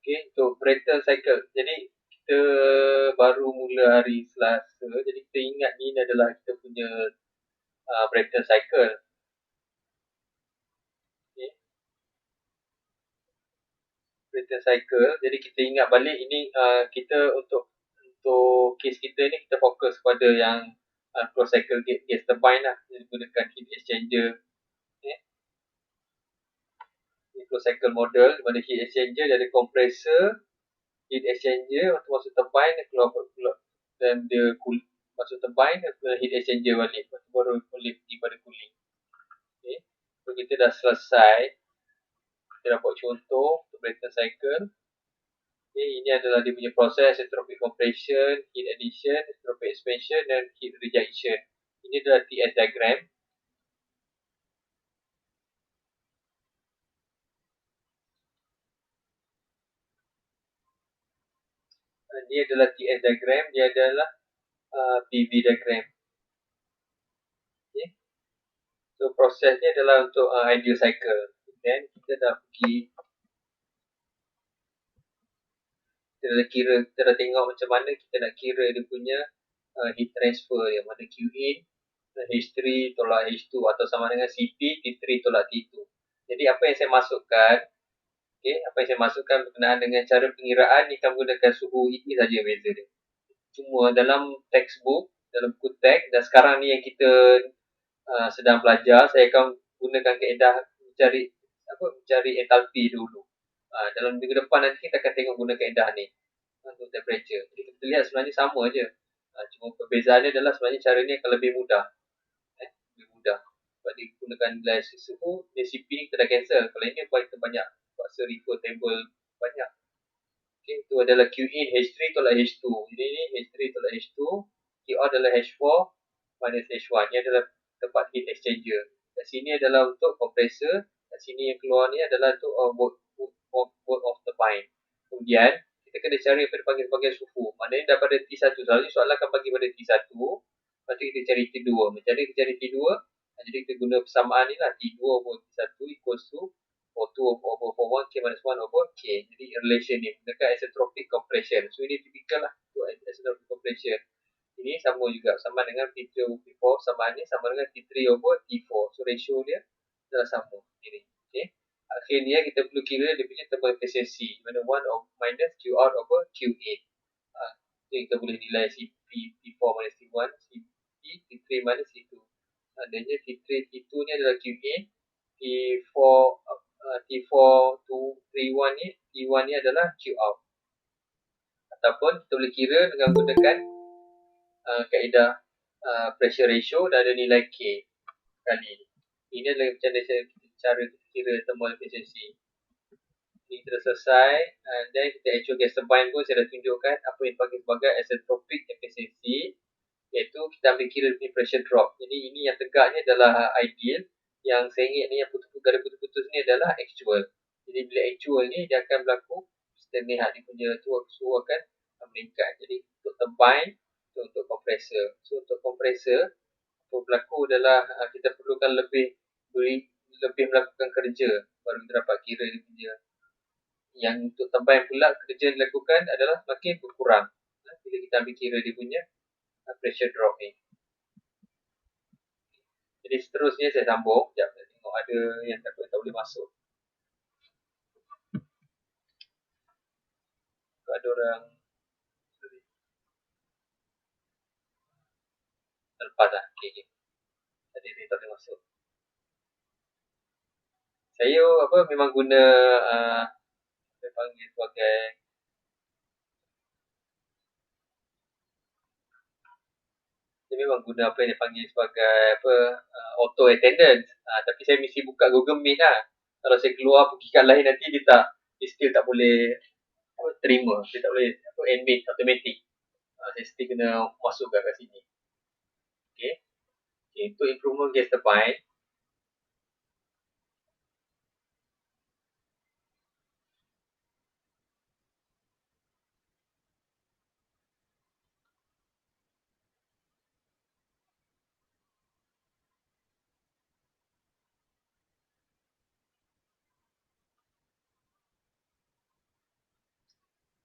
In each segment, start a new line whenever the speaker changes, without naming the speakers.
Okay, untuk Brayton cycle. Jadi kita baru mula hari Selasa, jadi kita ingat ni adalah kita punya Brayton cycle. Okay. Brayton cycle. Jadi kita ingat balik ini kita untuk kes kita ni kita fokus pada yang closed cycle gas turbine lah, menggunakan heat exchanger. Okay. Closed cycle model di mana heat exchanger dia ada compressor, heat exchanger masuk turbine dia keluar dan dia masuk turbine dia keluar heat exchanger balik, baru boleh pergi pada cooling. Okay. So kita dah selesai, kita dah buat contoh untuk Brayton cycle. Okay, ini adalah dia punya proses entropic compression, heat addition, entropic expansion dan heat rejection. Ini adalah TS diagram. Ini adalah TS diagram, dia adalah PV diagram. Okay. So prosesnya adalah untuk ideal cycle. Dan kita dah pergi, kita dah tengok macam mana kita nak kira dia punya heat transfer, yang mana Q in H3 tolak H2 atau sama dengan CP T3 tolak T2. Jadi apa yang saya masukkan, okay, apa yang saya masukkan berkenaan dengan cara pengiraan ni akan menggunakan suhu ini saja beza dia. Cuma dalam textbook, dalam buku teks dan sekarang ni yang kita sedang belajar, saya akan gunakan kaedah mencari entalpi dulu. Dalam minggu depan nanti kita akan tengok guna kaedah ni untuk temperature. Jadi kita lihat sebenarnya sama aja. Cuma perbezaannya adalah sebenarnya cara ni akan lebih mudah. Lebih mudah. Sebab digunakan nilai suhu, DCP ni kita dah cancel. Kalau ini kita banyak paksa refer table banyak. Okay, itu adalah Q in H3 tolak H2. Jadi ni H3 tolak H2, Q out adalah H4 minus H1. Ini adalah tempat heat exchanger. Kat sini adalah untuk compressor. Kat sini yang keluar ni adalah untuk work of turbine. Kemudian kita kena cari apa dipanggil sebagai suhu. Maknanya daripada T1. Selalunya soalan akan bagi pada T1. Lepas tu kita cari T2. Mencari kita cari T2. Jadi kita guna persamaan ni lah. T2 over T1 equals to O2 over 1 K minus 1 over K. Jadi relation ni menggunakan isentropic compression. So ini typical lah untuk isentropic compression. Ini sama juga, sama dengan T3 over T4. Samaan ni sama dengan T3 over T4. So ratio dia adalah sama. Ini. Okay. Akhirnya kita perlu kira dia punya thermal efficiency. Mana 1 of minus Q out over Q in. Jadi kita boleh nilai CP T4 minus T1, CP T3 minus T2. Adanya T3 T2 ni adalah Q in. T4 to T1 ni, T1 ni adalah Q out. Ataupun kita boleh kira dengan menggunakan kaedah pressure ratio dan ada nilai K kali. Ini adalah macam cara kita kira thermal efficiency. Ini telah selesai. Dan kita actual gas turbine pun saya dah tunjukkan apa yang dipanggil sebagai isentropic efficiency, iaitu kita ambil kira pressure drop. Jadi ini yang tegaknya adalah ideal. Yang sengit ni, yang putus-putus ni adalah actual. Jadi bila actual ni dia akan berlaku, kita lihat dia punya suhu akan meningkat. Jadi untuk turbine, untuk compressor. So untuk compressor, apa berlaku adalah kita perlukan lebih melakukan kerja baru kita dapat kira dia punya. Yang untuk turbine pula, kerja yang dilakukan adalah semakin berkurang bila kita ambil kira dia punya pressure drop ni. Jadi seterusnya saya sambung. Sekejap, saya tengok ada yang tak boleh masuk. Kalau ada orang terlepas lah. Okay. Tadi dia tak boleh masuk. Saya memang guna saya panggil sebagai memang guna apa yang dipanggil sebagai auto attendance. Tapi saya mesti buka Google Meet lah. Kalau saya keluar pergi kat lain nanti dia still tak boleh terima. Dia tak boleh admit automatic. Saya still kena masukkan kat sini. Okay. Untuk improvement gas turbine,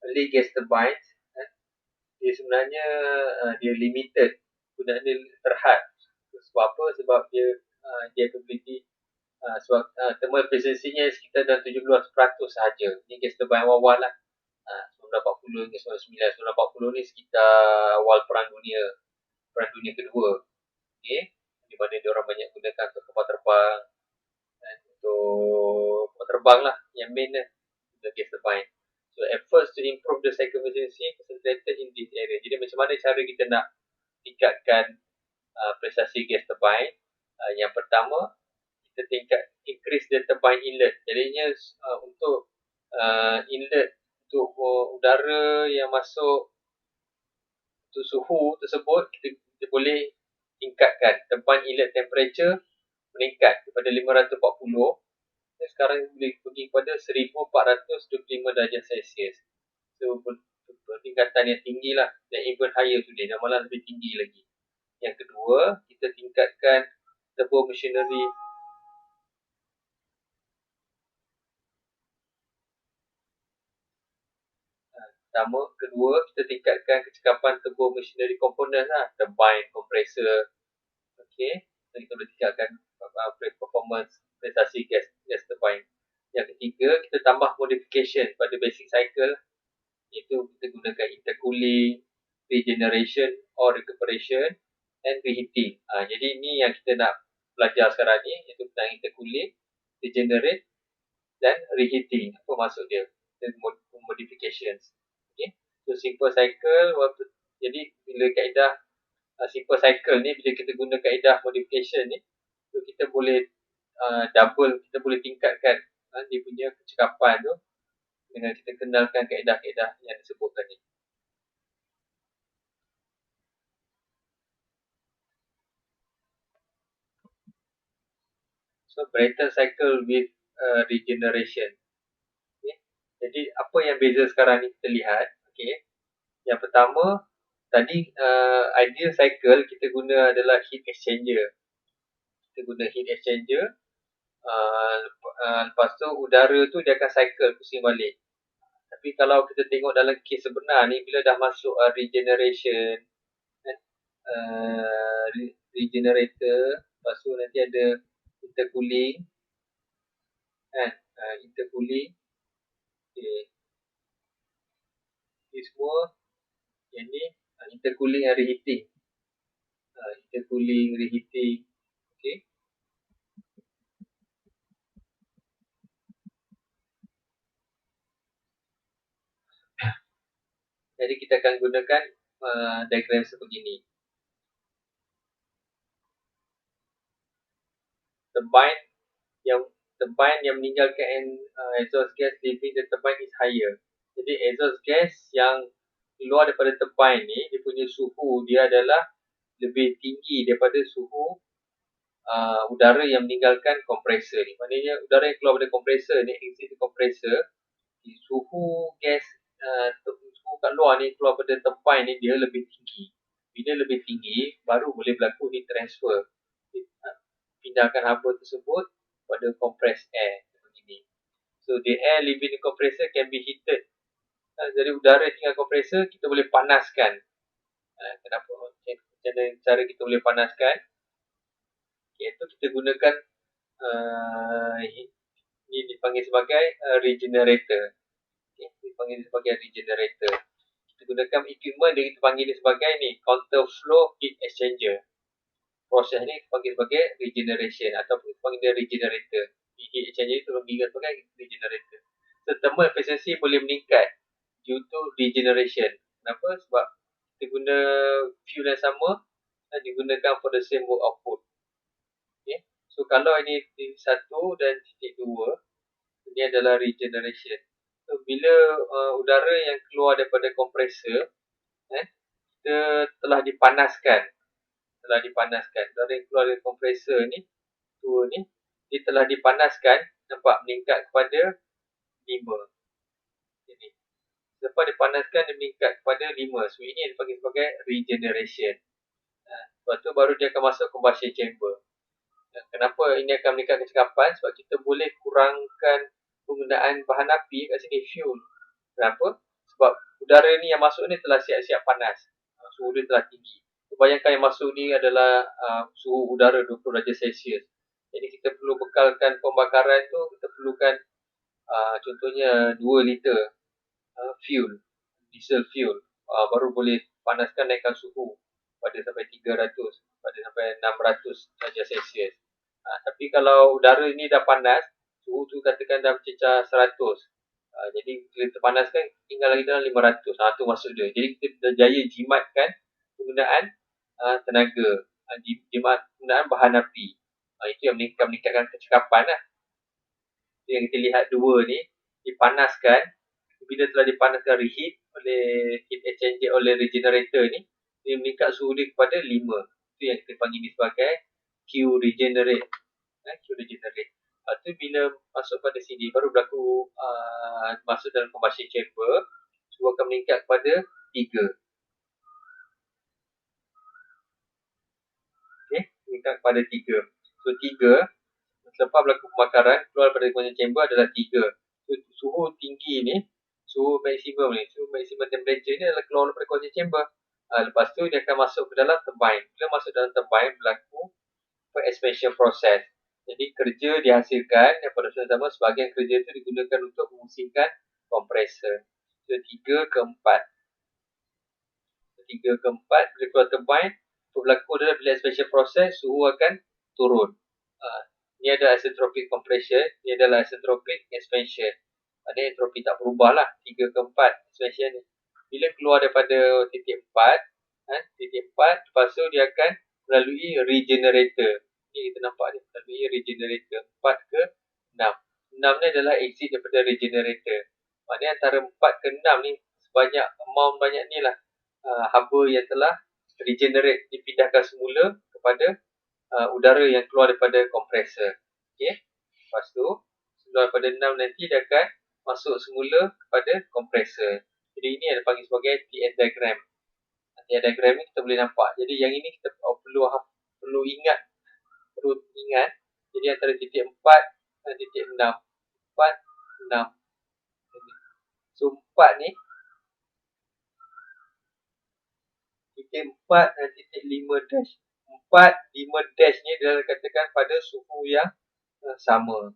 early gas turbines dia sebenarnya dia limited, gunaan dia terhad. Sebab apa? Sebab dia capability sebab thermal efficiency-nya sekitar dalam 17% sahaja. Ini gas turbine awal-awal lah. 1940 hingga 1940 ni sekitar awal Perang Dunia Kedua. Okay? Di mana dia orang banyak gunakan untuk kapal terbang, untuk kapal terbang lah yang main lah, the gas turbine. So efforts to improve the cycle efficiency concentrated in this area. Jadi macam mana cara kita nak tingkatkan prestasi gas turbine? Yang pertama, kita increase the turbine inlet. Jadinya untuk inlet untuk udara yang masuk untuk suhu tersebut, kita boleh tingkatkan turbine inlet temperature meningkat daripada 540 dan sekarang boleh pergi kepada 1425 darjah Celsius. So peningkatan yang tinggi lah, dan even higher today, dan malah lebih tinggi lagi. Yang kedua, kita tingkatkan turbo machinery. Kedua, kita tingkatkan kecekapan turbo machinery components lah, turbine, compressor. Okay, so kita boleh tingkatkan performance prestasi gas turbine. Yang ketiga, kita tambah modification pada basic cycle, iaitu kita gunakan intercooling, regeneration or recuperation and reheating. Jadi ini yang kita nak belajar sekarang ni, iaitu tentang intercooling, regenerate dan reheating. Apa maksud dia? Modifications. Okay. So simple cycle, jadi bila kaedah simple cycle ni, bila kita guna kaedah modification ni, so kita boleh kita boleh tingkatkan dia punya kecekapan tu dengan kita kenalkan kaedah-kaedah yang disebutkan ni. So Brayton cycle with regeneration. Okay. Jadi apa yang beza sekarang ni kita lihat. Okay. Yang pertama, tadi ideal cycle kita guna adalah heat exchanger. Kita guna heat exchanger. Lepas tu udara tu dia akan cycle pusing balik. Tapi kalau kita tengok dalam kes sebenar ni, bila dah masuk regeneration, regenerator, lepas tu nanti ada intercooling, intercooling. Okay. Ini semua yang ni intercooling and reheating. Intercooling, reheating. Okay. Jadi kita akan gunakan diagram sebegini. Turbine yang meninggalkan exhaust gas leaving the turbine is higher. Jadi exhaust gas yang keluar daripada turbine ni, dia punya suhu dia adalah lebih tinggi daripada suhu udara yang meninggalkan kompresor ni. Maknanya udara yang keluar daripada kompresor ni, exit kompresor, suhu gas suhu kat luar ni keluar daripada turbine ni dia lebih tinggi. Bila lebih tinggi, baru boleh berlaku heat transfer. Pindahkan haba tersebut pada compressed air begini. So the air leaving the compressor can be heated. Jadi udara tinggal kompresor, kita boleh panaskan. Kenapa? Cara kita boleh panaskan, iaitu kita gunakan ini dipanggil sebagai regenerator. Okay, dipanggil sebagai regenerator. Kita gunakan equipment yang kita panggil sebagai ni counter flow heat exchanger. Proses ni dipanggil sebagai regeneration ataupun dipanggil regenerator. Heat exchanger itu dipanggil sebagai regenerator. So thermal efficiency boleh meningkat due to regeneration. Kenapa? Sebab kita guna fuel yang sama dan digunakan for the same work output. Okay. So kalau ini titik 1 dan titik 2, ini adalah regeneration. So bila udara yang keluar daripada kompresor kita telah dipanaskan. Udara yang keluar dari kompresor ni, dia telah dipanaskan, nampak meningkat kepada 5. Jadi lepas dipanaskan dia meningkat kepada 5. So ini yang dipanggil sebagai regeneration. Lepas tu baru dia akan masuk combustion chamber. Kenapa ini akan meningkat kecekapan? Sebab kita boleh kurangkan penggunaan bahan api kat sini, fuel. Kenapa? Sebab udara ni yang masuk ni telah siap-siap panas. Suhu dia telah tinggi. Bayangkan yang masuk ni adalah suhu udara 20 darjah Celsius. Jadi kita perlu bekalkan pembakaran tu, kita perlukan contohnya 2 liter fuel, diesel fuel. Baru boleh panaskan, naikkan suhu pada sampai 300, pada sampai 600 darjah Celsius. Tapi kalau udara ni dah panas, suhu tu katakan dah mencecah 100. Jadi bila terpanaskan, tinggal lagi dalam 500. Tu maksud dia. Jadi kita dah jaya jimatkan penggunaan tenaga, jimat penggunaan bahan api. Itu yang meningkatkan kecekapan lah. Yang kita lihat dua ni, dipanaskan. Bila telah dipanaskan, reheat oleh heat exchanger, oleh regenerator ni, dia meningkat suhu dia kepada 5. Itu yang kita panggil ni sebagai Q regenerate. Q regenerate. Lepas tu bila masuk pada sini, baru berlaku masuk dalam combustion chamber, suhu akan meningkat kepada 3. Okay, meningkat kepada 3. So 3, selepas berlaku pembakaran, keluar daripada combustion chamber adalah 3. So suhu tinggi ni, suhu maksimum temperature ni adalah keluar daripada combustion chamber. Lepas tu dia akan masuk ke dalam turbine. Bila masuk dalam turbine, berlaku expansion process. Jadi kerja dihasilkan, dan pada saat sama sebahagian kerja itu digunakan untuk memusingkan kompresor. So 3 ke 4. 3 ke 4, bila keluar turbine, berlaku adalah bila expansion process, suhu akan turun. Ini adalah isentropic compression, ini adalah isentropic expansion. Maksudnya entropi tak berubah lah, 3 ke 4 expansion ni. Bila keluar daripada titik 4, lepas tu dia akan melalui regenerator. Ini kita nampak ni, melalui regenerator 4 ke 6. 6 ni adalah exit daripada regenerator. Maksudnya antara 4 ke 6 ni, sebanyak amount banyak ni lah haba yang telah regenerate, dipindahkan semula kepada udara yang keluar daripada kompresor. Okay. Lepas tu, keluar daripada 6 nanti dia akan masuk semula kepada kompresor. Jadi ini yang dipanggil sebagai TN diagram. TN diagram ni kita boleh nampak. Jadi yang ini kita perlu ingat. Jadi antara titik 4 dan titik 6. 4, 6. So 4 ni, titik 4 dan titik 5 dash. 4, 5 dash ni adalah katakan pada suhu yang sama.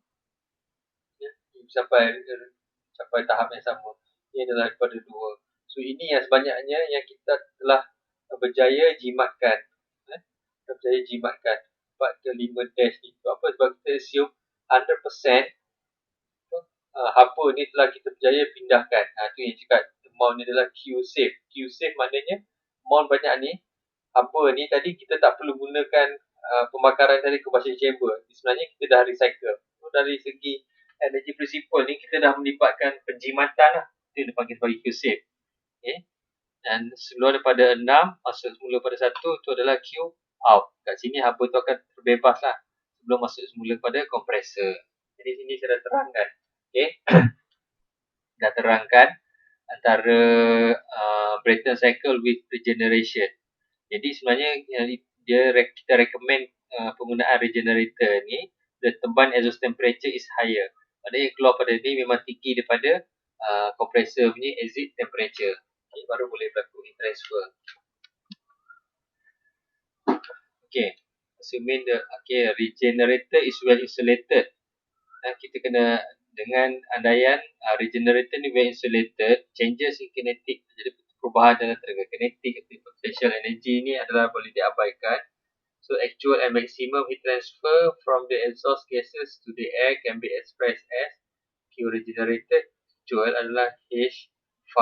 Sampai tahap yang sama. Ini adalah daripada 2. So ini yang sebanyaknya yang kita telah berjaya jimatkan. Berjaya jimatkan 4 ke 5 dash ni. Sebab apa? Sebab kita assume 100% haba ni telah kita berjaya pindahkan. Itu yang cakap amount ni adalah Q save. Q save maknanya amount banyak ni, haba ni tadi kita tak perlu gunakan pembakaran dari combustion chamber. Sebenarnya kita dah recycle. So dari segi energy principle ni kita dah melibatkan penjimatan lah. Itu yang dipanggil sebagai Q save. Okay. Dan sebelum daripada 6 masuk semula pada 1, itu adalah Q out. Kat sini haba tu akan terbebas lah sebelum masuk semula pada kompresor. Jadi sini saya dah terangkan. Okay. Dah terangkan antara Brayton cycle with regeneration. Jadi sebenarnya kita recommend penggunaan regenerator ni, the turbine exhaust temperature is higher. Maksudnya keluar pada ni memang tinggi daripada kompresor punya exit temperature. Okay, baru boleh berlaku heat transfer. Okay, assuming the regenerator is well insulated. Kita kena dengan andaian regenerator ni well insulated, changes in kinetic, jadi perubahan dalam tenaga kinetik atau potential energy ni adalah boleh diabaikan. So actual and maximum heat transfer from the exhaust gases to the air can be expressed as Q regenerated. Actual adalah H5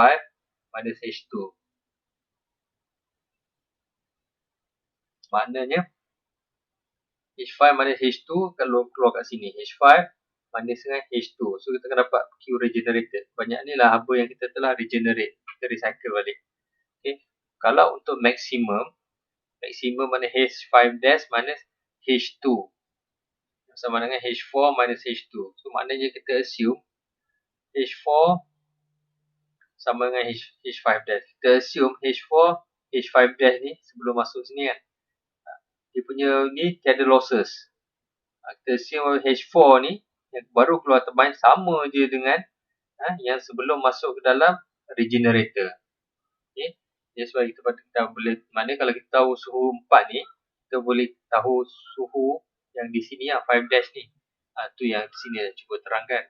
minus H2. Maknanya H5 minus H2 kalau keluar kat sini, H5 minus dengan H2. So kita akan dapat Q regenerated. Banyak ni lah haba yang kita telah regenerate, kita recycle balik. Okay. Kalau untuk maximum mana H5 dash minus H2 sama dengan H4 minus H2. So maknanya kita assume H4 sama dengan H5 dash. Kita assume H4, H5 dash ni sebelum masuk sini kan, dia punya ni tiada losses. Kita assume H4 ni yang baru keluar turbine sama je dengan yang sebelum masuk ke dalam regenerator. Okay. Jadi sebab kita boleh, mana kalau kita tahu suhu 4 ni, kita boleh tahu suhu yang di sini 5 dash ni. Tu yang di sini cuba terangkan.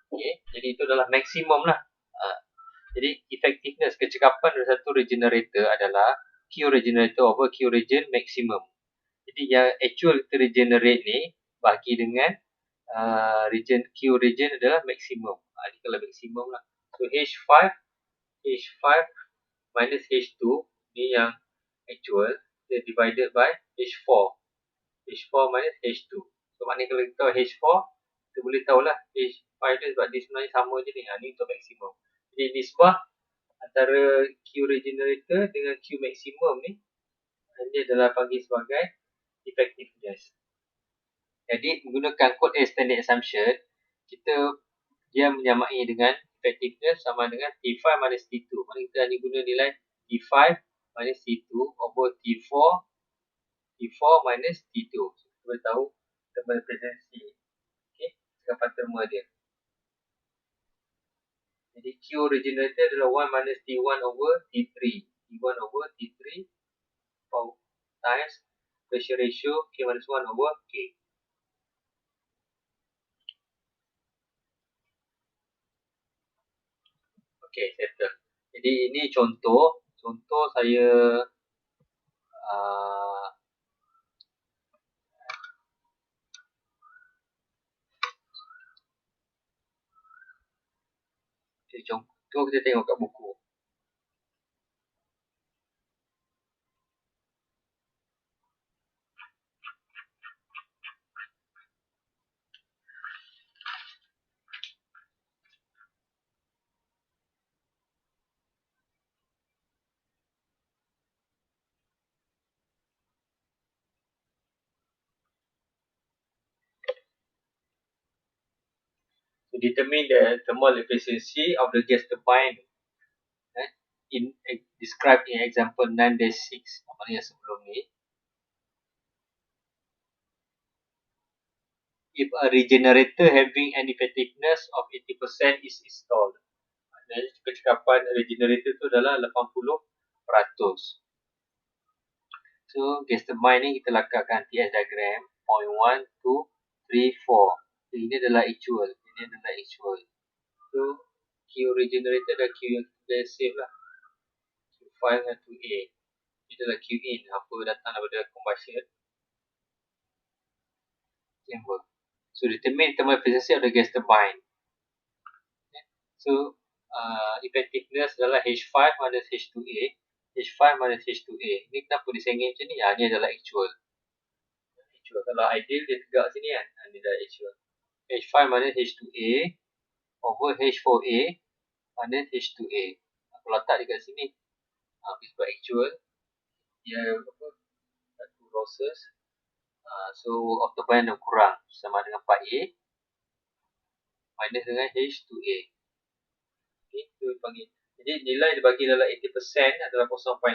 Okay. Jadi itu adalah maksimum lah. Jadi effectiveness kecekapan dari satu regenerator adalah Q regenerator over Q regen maximum. Jadi yang actual kita regenerate ni bagi dengan Q regen adalah maksimum. Ini kalau maksimum lah. So H5 minus H2 ni yang actual, dia divided by H4 minus H2. So maknanya kalau kita tahu H4, kita boleh tahulah H5 ni sebab dia sebenarnya sama je ni. Ni untuk maksimum. Jadi nisbah antara Q regenerator dengan Q maximum ni, dia adalah panggil sebagai effectiveness. Jadi menggunakan code A standard assumption, dia menyamai dengan effectiveness sama dengan T5 minus T2. Maksudnya kita hanya guna nilai T5 minus T2 over T4 minus T2. Kita boleh tahu thermal efficiency. Okay, kecekapan thermal dia. Jadi Q regenerator adalah 1 minus T1 over T3. T1 over T3 times pressure ratio K minus 1 over K. Okay, settle. Jadi ini contoh saya contoh kita tengok kat buku. To determine the thermal efficiency of the gas turbine described in example 9-6, apa yang sebelum ni. If a regenerator having an effectiveness of 80% is installed. Jadi kecekapan regenerator tu adalah 80%. So gas turbine ni kita lakarkan TS diagram 0.1, 2, 3, 4. So, ini adalah actual. So Q regenerator adalah Q yang kita save lah. Q5 dan Q8. Ini adalah Q in, apa datang daripada combustion chamber. So determine thermal efficiency of the gas turbine. So effectiveness adalah H5 minus H2A. H5 minus H2A. Ini kenapa disengit macam ni? Ini adalah actual. Kalau ideal dia tegak sini kan. Ini adalah actual. H5 minus H2A over H4A minus H2A. Aku letak dekat sini. Sebab actual dia satu losses. So octopine yang kurang sama dengan 4A minus dengan H2A. Okay, itu panggil. Jadi nilai dibagi dalam 80% adalah 0.8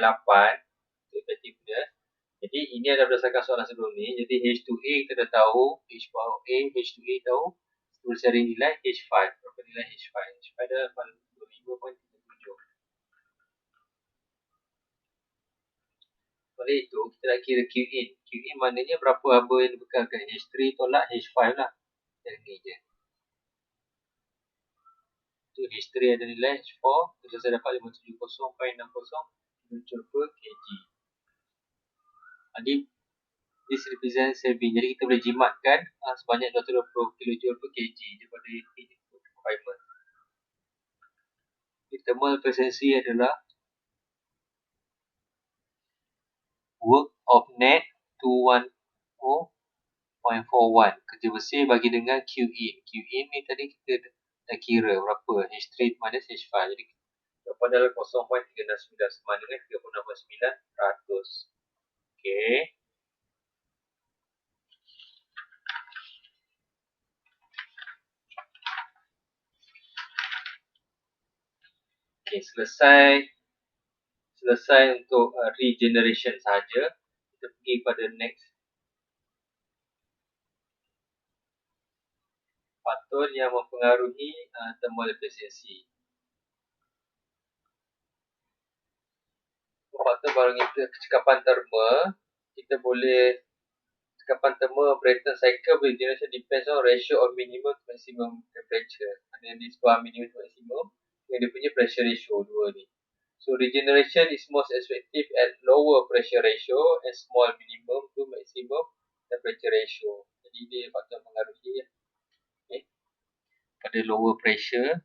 effectiveness. Jadi ini adalah berdasarkan soalan sebelum ni. Jadi H2A kita dah tahu, H2A tahu. Kita boleh cari nilai H5. Berapa nilai H5? H5 adalah 25.37. Oleh itu, kita nak kira Q in. Q in maknanya berapa haba yang dibekalkan. H3 tolak H5 lah. Yang ni je. Itu H3 ada nilai H4. Terus saya dapat 570.60 kJ per kg. Jadi, this represents saving. Jadi, kita boleh jimatkan sebanyak 220 kJ per kg daripada input requirement. Thermal efficiency adalah work of net 210.41. Kerja bersih bagi dengan Q in. Q in ni tadi kita dah kira berapa? H3 minus H5. Jadi jawapan adalah 0.369 sama dengan 36.9%. Okay. Okay, selesai untuk regeneration saja. Kita pergi pada next. Faktor yang mempengaruhi thermal efficiency. faktor barometer kecekapan terma, kita boleh kecekapan terma Brayton cycle with generation depends on ratio of minimum to maximum temperature. Ada nisbah minimum to maximum yang dia punya pressure ratio dua ni. So regeneration is most effective at lower pressure ratio and small minimum to maximum temperature ratio. Jadi dia faktor mengaruhi ya. Okay. Pada lower pressure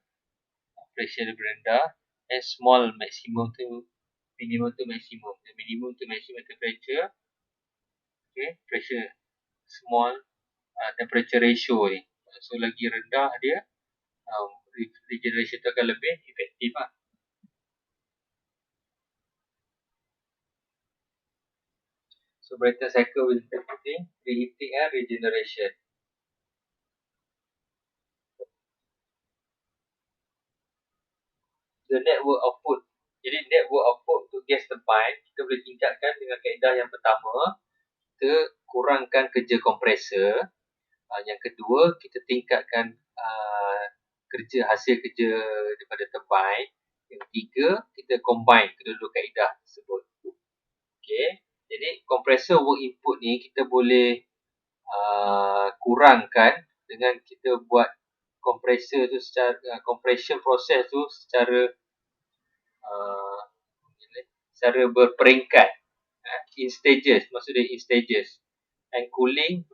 lebih rendah, and small maximum to minimum to maximum. The minimum to maximum temperature, okay, pressure small temperature ratio ni. So lagi rendah dia, regeneration tu akan lebih efektif lah. So Brayton cycle will interpreting reheating and regeneration. The network output. Jadi network output untuk gas turbine kita boleh tingkatkan dengan kaedah yang pertama, kita kurangkan kerja kompresor. Yang kedua, kita tingkatkan hasil kerja daripada turbine. Yang ketiga, kita combine kedua-dua kaedah tersebut. Okay. Jadi kompresor work input ni kita boleh kurangkan dengan kita buat kompresor tu secara compression process tu secara berperingkat, in stages, maksudnya in stages. And cooling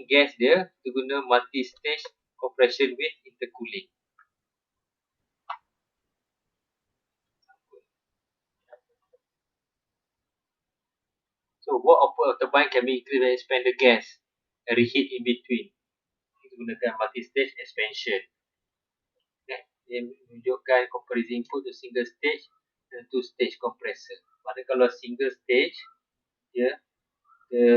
gas dia kita guna multi stage compression with intercooling. So work output of turbine can be increased by expand the gas and reheat in between. Kita gunakan multi stage expansion. Dia menunjukkan comparison input to single stage dan two stage compressor. Mana kalau single stage dia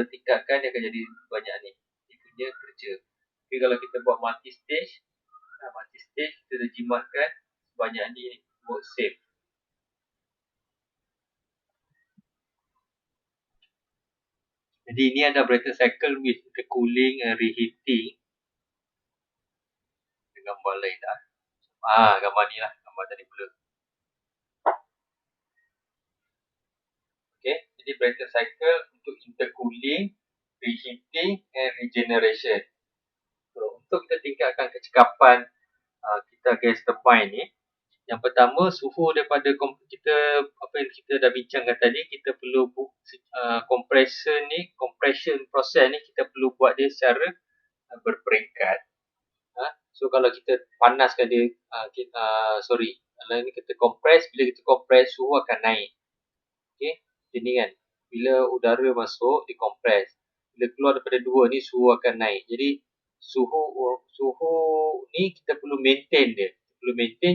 tingkatkan, dia akan jadi banyak ni dia punya kerja. Tapi kalau kita buat multi stage kita dah jimatkan banyak ni buat save. Jadi ini ada Brayton cycle with the cooling and reheating. Gambar lain dah. Gambar ni lah, gambar tadi pula. Okay, jadi Brayton cycle untuk intercooling, reheating and regeneration. So, untuk kita tingkatkan kecekapan kita gas turbine ni, yang pertama suhu daripada kita apa yang kita dah bincangkan tadi, kita perlu compression proses ni kita perlu buat dia secara berperingkat. So kalau kita panaskan dia kalau ni kita kompres, bila kita kompres suhu akan naik. Okey, jadi kan bila udara masuk dikompres, bila keluar daripada dua ni suhu akan naik. Jadi suhu ni kita perlu maintain dia.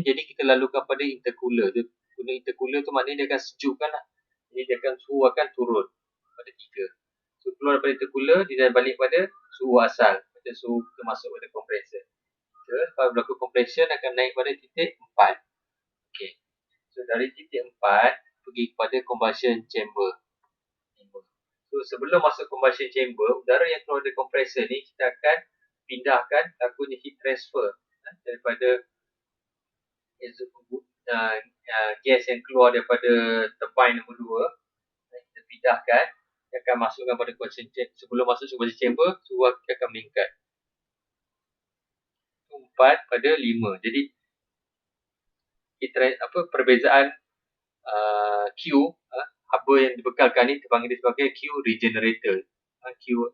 Jadi kita lalukan pada intercooler. Guna intercooler tu maknanya dia akan sejukkan lah. Jadi dia akan suhu akan turun pada 3. So keluar daripada intercooler, dia dah balik pada suhu asal. Pada suhu kita masuk pada compressor. Kalau berlaku compression akan naik pada titik 4. Okay. So dari titik 4 pergi kepada combustion chamber. So sebelum masuk combustion chamber, udara yang keluar dari compressor ni kita akan pindahkan lakunya heat transfer daripada gas yang keluar daripada turbine nombor 2. Kita pindahkan, kita akan masukkan pada combustion chamber. Sebelum masuk combustion chamber, suhu kita akan meningkat 4 pada 5. Jadi perbezaan Q haba yang dibekalkan ni dipanggil sebagai Q regenerator. Q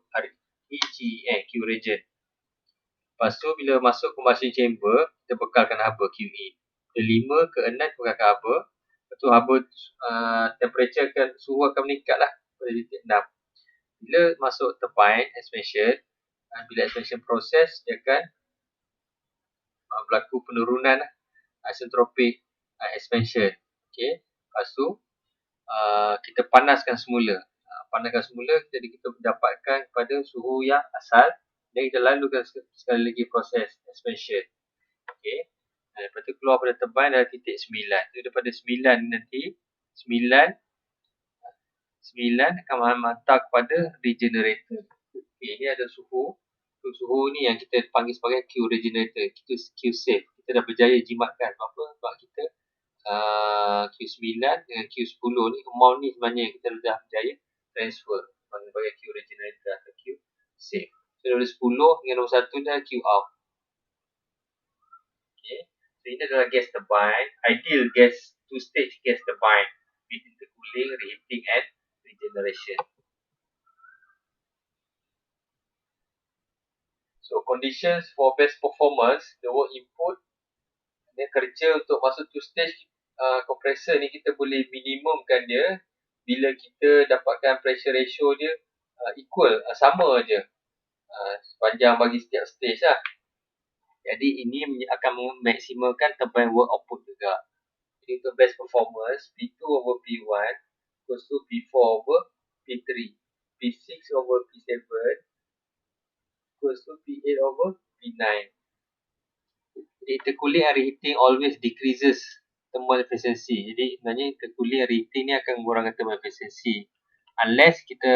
regen. Lepas tu bila masuk combustion chamber, kita bekalkan haba QE. Dari 5 ke 6 kita bekalkan haba. Lepas tu haba temperature suhu akan meningkat lah pada titik 6. Bila masuk turbine expansion, bila expansion proses dia akan berlaku penurunan isentropic expansion. Okay. Lepas tu kita panaskan semula. Jadi kita dapatkan pada suhu yang asal dan kita lalukan sekali lagi proses expansion. Okay. Lepas tu keluar pada turbine dari titik 9. Jadi daripada 9 nanti 9 akan menghantar kepada regenerator. Okay, ini ada suhu. Suhu ni yang kita panggil sebagai Q regenerator. Kita Q save. Kita dah berjaya jimatkan apa sebab kita Q9 dengan Q10 ni, amount ni sebenarnya kita dah berjaya transfer sebagai Q originator atau Q save. So nombor 10 dengan nombor 1 dah Q out. Okay. So ini adalah gas turbine, ideal gas, two-stage gas turbine with intercooling, reheating and regeneration. So conditions for best performance, the work input, dia kerja untuk masuk two-stage compressor ni kita boleh minimumkan dia bila kita dapatkan pressure ratio dia equal, sama aja sepanjang bagi setiap stage lah. Jadi ini akan memaksimalkan turbine work output juga. Jadi untuk best performance, P2 over P1 equals to P4 over P3, P6 over P7 equals to P8 over P9. Jadi intercooling and reheating always decreases thermal efficiency. Jadi sebenarnya intercooling and reheating ni akan mengurangkan thermal efficiency unless kita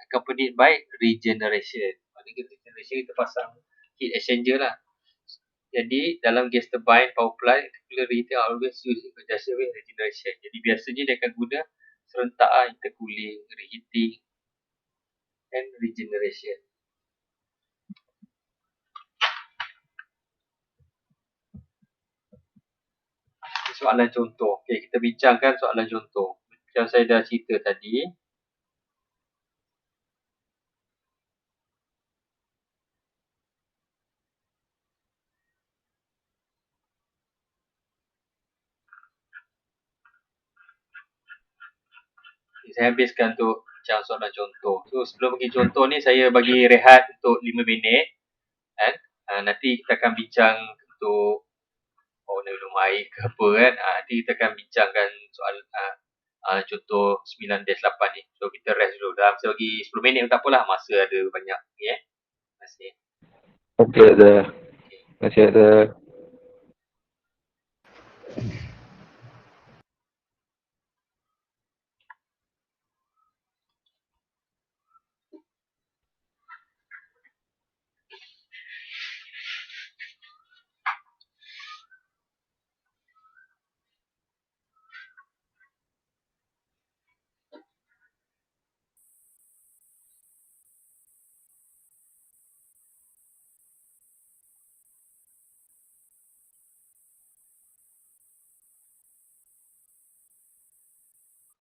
accompanied by regeneration. Maksudnya regeneration kita pasang heat exchanger lah. Jadi dalam gas turbine power plant, intercooling reheating always use in conjunction with regeneration. Jadi biasanya dia akan guna serentak intercooling, reheating and regeneration. Soalan contoh. Okey, kita bincangkan soalan contoh. Macam saya dah cerita tadi. Saya habiskan untuk bincang soalan contoh. So sebelum bagi contoh ni, saya bagi rehat untuk 5 minit. Kan? Nanti kita akan bincang untuk minum air ke apa kan. Nanti kita akan bincangkan soal contoh 9-8 ni. So kita rest dulu. Dalam saya bagi 10 minit tak apalah. Masa ada banyak. Okay, terima kasih.
Okey, ada. Terima kasih, ada.